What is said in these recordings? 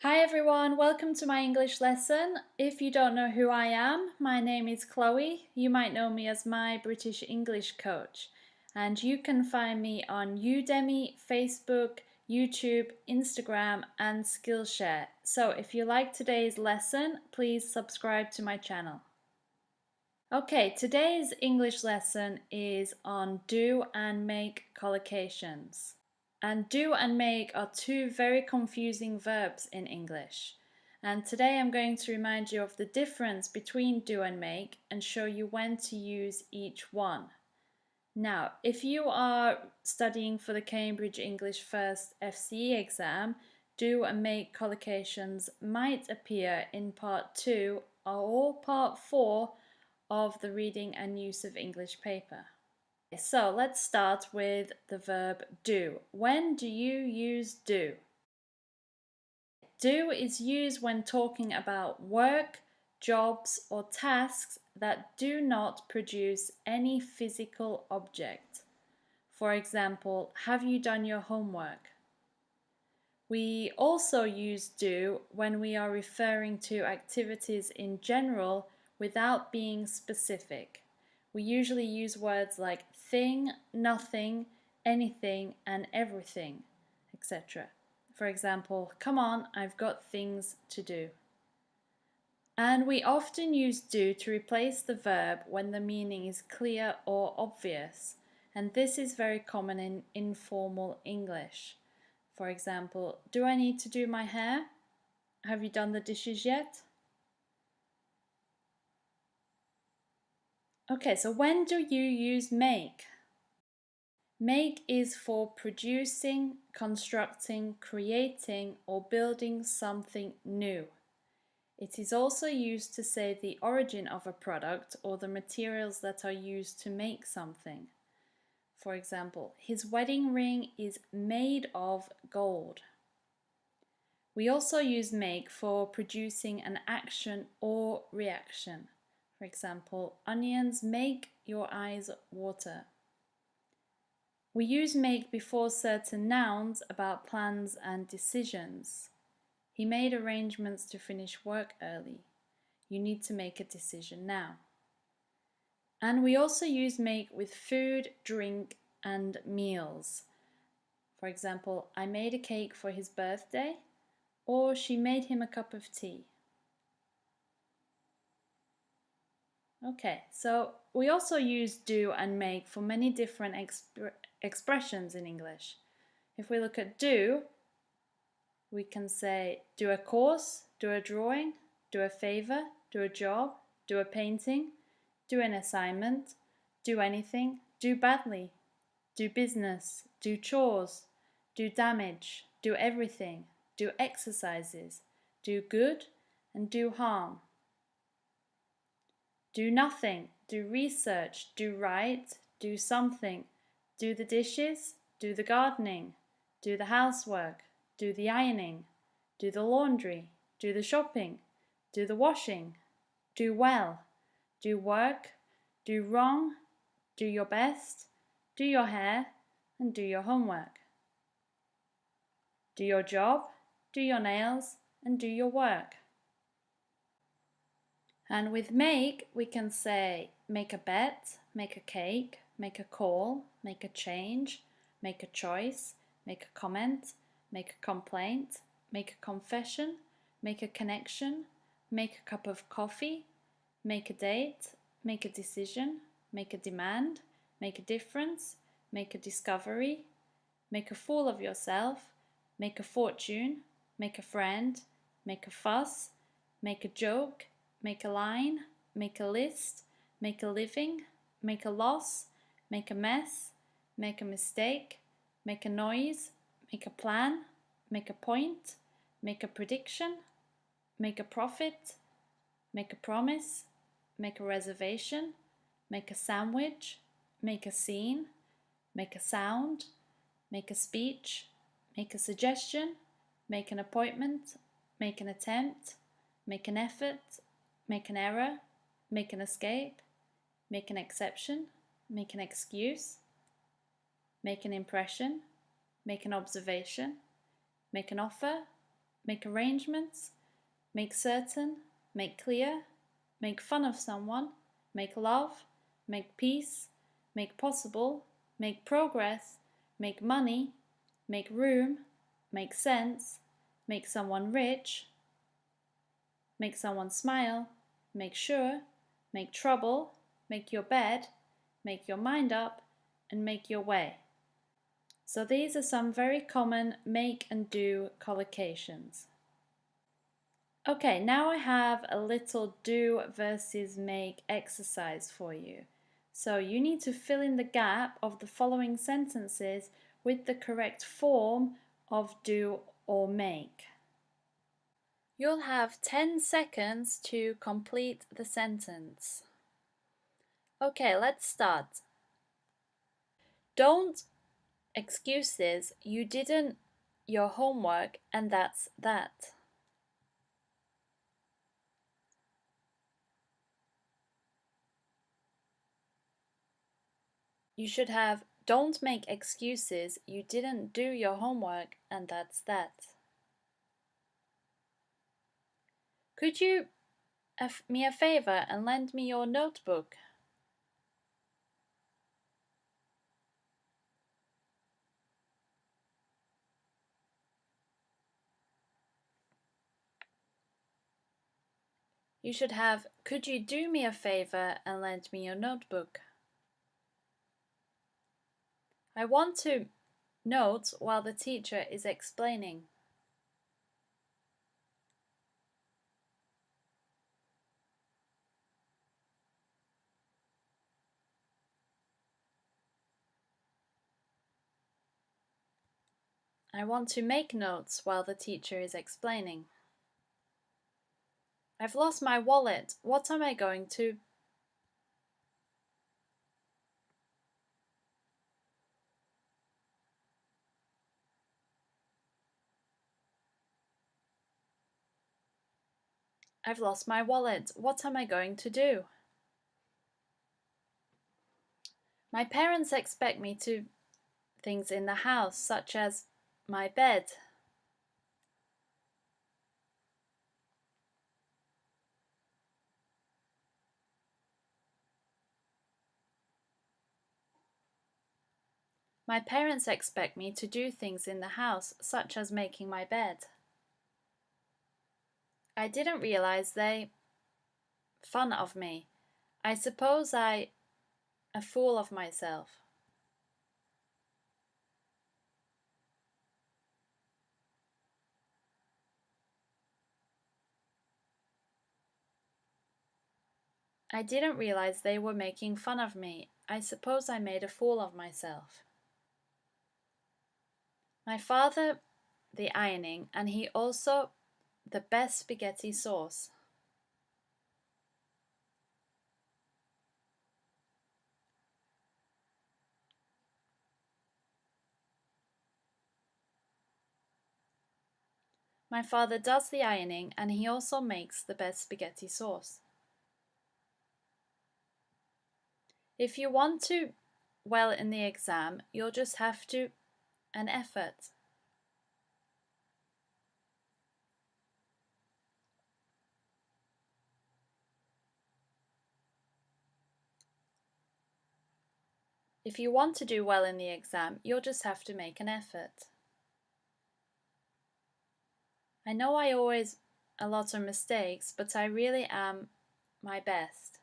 Hi everyone, welcome to my English lesson. If you don't know who I am, my name is Chloe. You might know me as my British English coach. And you can find me on Udemy, Facebook, YouTube, Instagram and Skillshare. So if you like today's lesson, please subscribe to my channel. Okay, today's English lesson is on do and make collocations. And do and make are two very confusing verbs in English. And today I'm going to remind you of the difference between do and make and show you when to use each one. Now, if you are studying for the Cambridge English First FCE exam, do and make collocations might appear in part 2 or part 4 of the Reading and Use of English paper. So let's start with the verb do. When do you use do? Do is used when talking about work, jobs, or tasks that do not produce any physical object. For example, have you done your homework? We also use do when we are referring to activities in general without being specific. We usually use words like thing, nothing, anything, and everything, etc. For example, come on, I've got things to do. And we often use do to replace the verb when the meaning is clear or obvious. And this is very common in informal English. For example, do I need to do my hair? Have you done the dishes yet? Okay, so when do you use make? Make is for producing, constructing, creating, or building something new. It is also used to say the origin of a product or the materials that are used to make something. For example, his wedding ring is made of gold. We also use make for producing an action or reaction. For example, onions make your eyes water. We use make before certain nouns about plans and decisions. He made arrangements to finish work early. You need to make a decision now. And we also use make with food, drink, and meals. For example, I made a cake for his birthday, or she made him a cup of tea. Okay, so we also use do and make for many different expressions in English. If we look at do, we can say do a course, do a drawing, do a favor, do a job, do a painting, do an assignment, do anything, do badly, do business, do chores, do damage, do everything, do exercises, do good, and do harm. Do nothing, do research, do write, do something, do the dishes, do the gardening, do the housework, do the ironing, do the laundry, do the shopping, do the washing, do well, do work, do wrong, do your best, do your hair, and do your homework. Do your job, do your nails, and do your work. And with make, we can say make a bet, make a cake, make a call, make a change, make a choice, make a comment, make a complaint, make a confession, make a connection, make a cup of coffee, make a date, make a decision, make a demand, make a difference, make a discovery, make a fool of yourself, make a fortune, make a friend, make a fuss, make a joke, make a line, make a list, make a living, make a loss, make a mess, make a mistake, make a noise, make a plan, make a point, make a prediction, make a profit, make a promise, make a reservation, make a sandwich, make a scene, make a sound, make a speech, make a suggestion, make an appointment, make an attempt, make an effort, make an error, make an escape, make an exception, make an excuse, make an impression, make an observation, make an offer, make arrangements, make certain, make clear, make fun of someone, make love, make peace, make possible, make progress, make money, make room, make sense, make someone rich, make someone smile, make sure, make trouble, make your bed, make your mind up, and make your way. So these are some very common make and do collocations. Okay, now I have a little do versus make exercise for you. So you need to fill in the gap of the following sentences with the correct form of do or make. You'll have 10 seconds to complete the sentence. Okay, let's start. Don't excuses, you didn't your homework and that's that. You should have don't make excuses, you didn't do your homework and that's that. Could you do me a favor and lend me your notebook? You should have could you do me a favor and lend me your notebook? I want to note while the teacher is explaining. I want to make notes while the teacher is explaining. I've lost my wallet. What am I going to? I've lost my wallet. What am I going to do? My parents expect me to things in the house, such as my bed. My parents expect me to do things in the house, such as making my bed. I didn't realize they fun of me. I suppose I a fool of myself. I didn't realize they were making fun of me. I suppose I made a fool of myself. My father the ironing and he also the best spaghetti sauce. My father does the ironing and he also makes the best spaghetti sauce. If you want to well in the exam, you'll just have to an effort. If you want to do well in the exam, you'll just have to make an effort. I know I always a lot of mistakes, but I really am my best.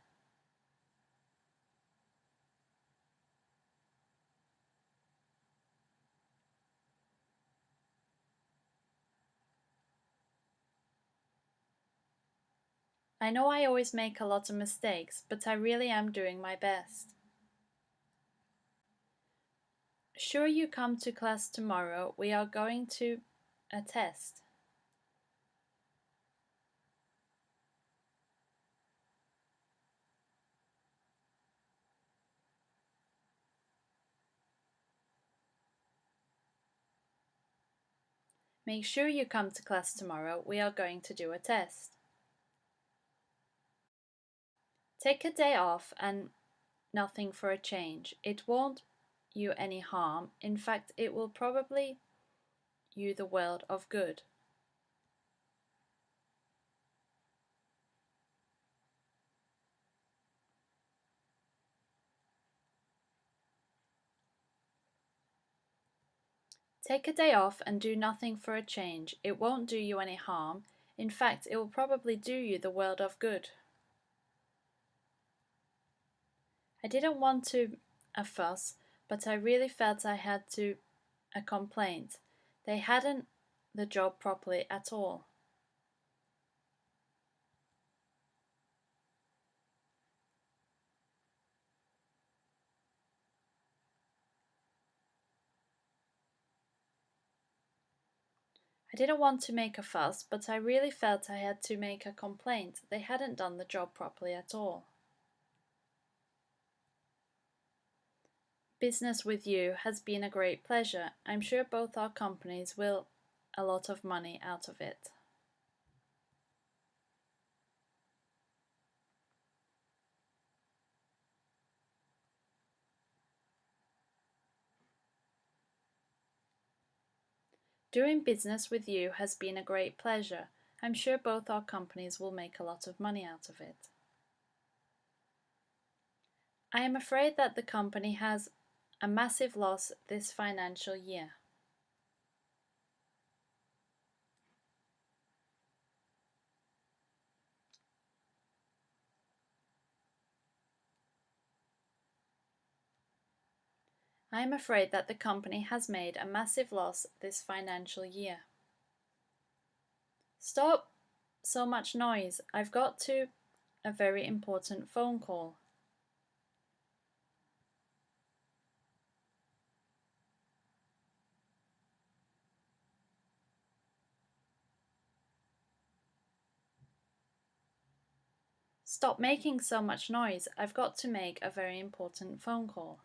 I know I always make a lot of mistakes, but I really am doing my best. Sure you come to class tomorrow, we are going to a test. Make sure you come to class tomorrow, we are going to do a test. Take a day off and nothing for a change. It won't you any harm. In fact, it will probably you the world of good. Take a day off and do nothing for a change. It won't do you any harm. In fact, it will probably do you the world of good. I didn't want to a fuss, but I really felt I had to a complaint. They hadn't the job properly at all. I didn't want to make a fuss, but I really felt I had to make a complaint. They hadn't done the job properly at all. Business with you has been a great pleasure. I'm sure both our companies will a lot of money out of it. Doing business with you has been a great pleasure. I'm sure both our companies will make a lot of money out of it. I am afraid that the company has a massive loss this financial year. I am afraid that the company has made a massive loss this financial year. Stop so much noise. I've got to a very important phone call. Stop making so much noise. I've got to make a very important phone call.